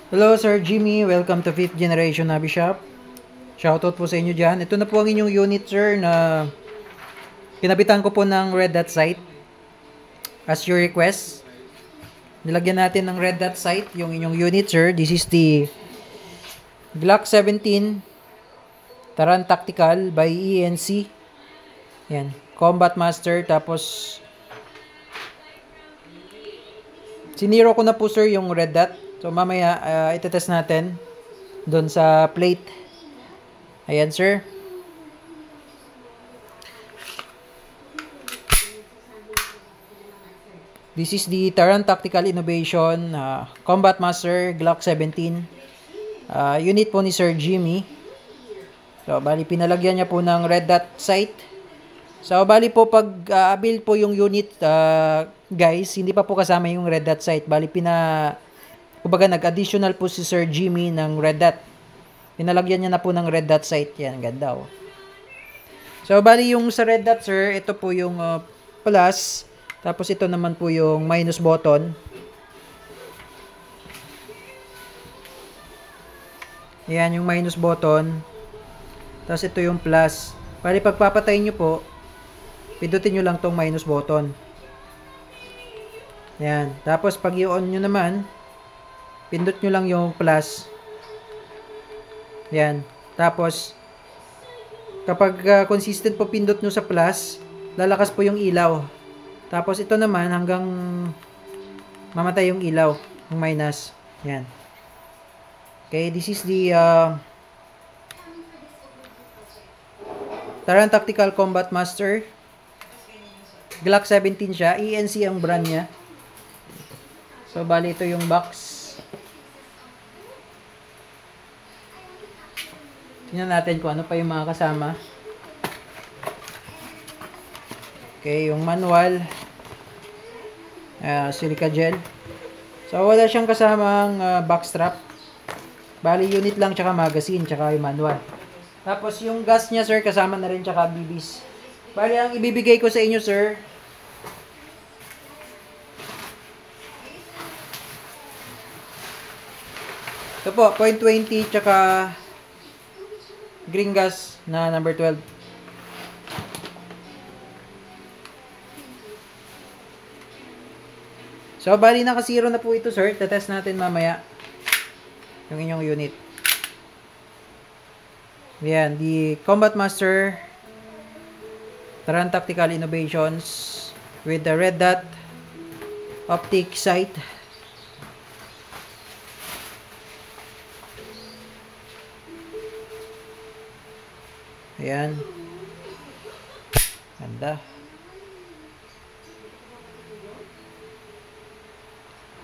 Hello Sir Jimmy, welcome to 5th Generation Hobby Shop. Shoutout po sa inyo dyan. Ito na po ang inyong unit sir na kinabitan ko po ng red dot sight. As your request, nilagyan natin ng red dot sight yung inyong unit sir. This is the Glock 17 Taran Tactical by ENC. Yan, Combat Master. Tapos siniro ko na po sir yung red dot. So mamaya itetest natin doon sa plate. Ayan sir. This is the Taran Tactical Innovation Combat Master Glock 17 unit po ni Sir Jimmy. So bali pinalagyan niya po ng red dot sight. So bali po pag build po yung unit guys, hindi pa po kasama yung red dot sight. Bali kumbaga nag-additional po si Sir Jimmy ng red dot. Pinalagyan niya na po ng red dot sight. Yan, ganda oh. So, bali yung sa red dot sir, ito po yung plus. Tapos ito naman po yung minus button. Yan, yung minus button. Tapos ito yung plus. Bali pagpapatayin nyo po, pindutin nyo lang tong minus button. Yan. Tapos pag i-on nyo naman, pindot nyo lang yung plus. Yan. Tapos, kapag consistent po pindot nyo sa plus, lalakas po yung ilaw. Tapos, ito naman, hanggang mamatay yung ilaw, yung minus. Yan. Okay, this is the Taran Tactical Combat Master. Glock 17 siya. ENC ang brand niya. So, bali ito yung box. Tingnan natin kung ano pa yung mga kasama. Okay, yung manual. Silica gel. So, wala siyang kasamang backstrap. Bali, unit lang, tsaka magazine, tsaka yung manual. Tapos, yung gas niya, sir, kasama na rin, tsaka BBs. Bali, ang ibibigay ko sa inyo, sir, ito po, 0.20, tsaka green gas na number 12. So, bali naka-zero na po ito, sir. Tetest natin mamaya yung inyong unit. Yan, the Combat Master Taran Tactical Innovations with the red dot optic sight. Ayan. Ganda.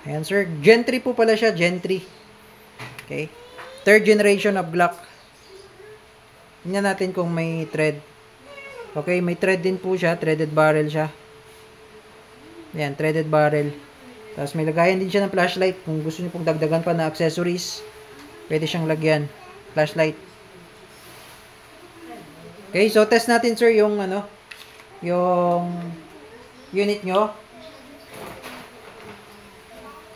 Ayan sir. Gen 3 po pala siya. Gen 3. Okay. Third generation of Glock. Tingnan natin kung may thread. Okay. May thread din po siya. Threaded barrel siya. Ayan. Threaded barrel. Tapos may lagayan din siya ng flashlight. Kung gusto niyo pong dagdagan pa na accessories, pwede siyang lagyan. Flashlight. Okay, so test natin sir yung yung unit nyo.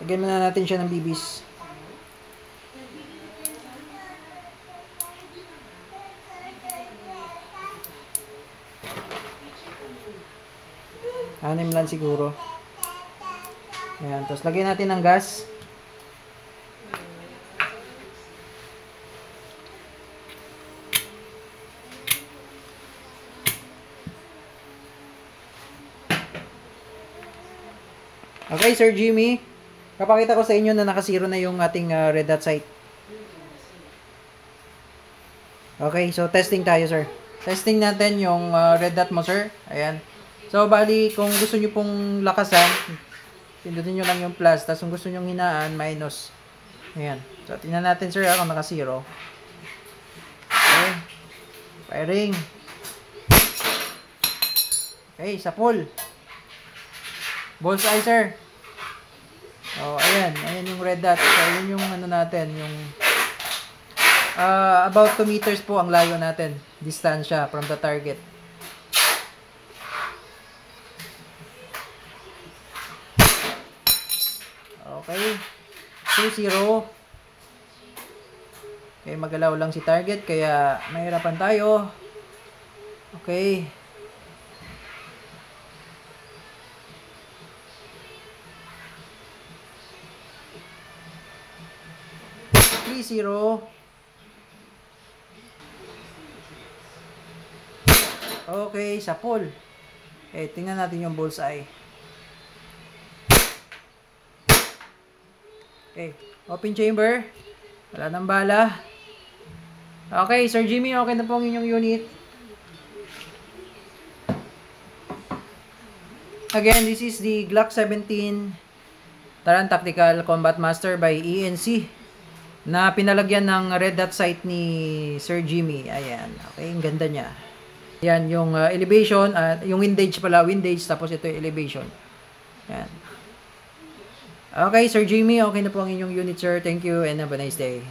Lagyan muna natin siya ng BBs. Anim lang siguro. Ayan, tapos lagyan natin ng gas. Okay, Sir Jimmy. Kapakita ko sa inyo na nakasiro na yung ating red dot sight. Okay, so testing tayo, sir. Testing natin yung red dot mo, sir. Ayan. So, bali, kung gusto nyo pong lakasan, pindutin nyo lang yung plus. Tapos, kung gusto nyo hinaan, minus. Ayan. So, tingnan natin, sir, kung nakasiro. Okay. Firing. Okay, sa full. Bullseye, sir. Oh, ayan. Ayan yung red dot. So, yun yung natin. Yung about 2 meters po ang layo natin. Distansya from the target. Okay. 2-0. Okay, magalaw lang si target kaya mahirapan tayo. Okay. $3-0. Okay, sa pull. Okay, tingnan natin yung bullseye. Okay, open chamber. Wala nang bala. Okay, Sir Jimmy, okay na po ang inyong unit. Again, this is the Glock 17 Taran Tactical Combat Master by ENC na pinalagyan ng red dot sight ni Sir Jimmy. Ayan, okay, ang ganda niya. Yan, yung elevation, yung windage pala, windage, tapos ito yung elevation. Yan. Okay, Sir Jimmy, okay na po ang inyong unit, sir. Thank you and have a nice day.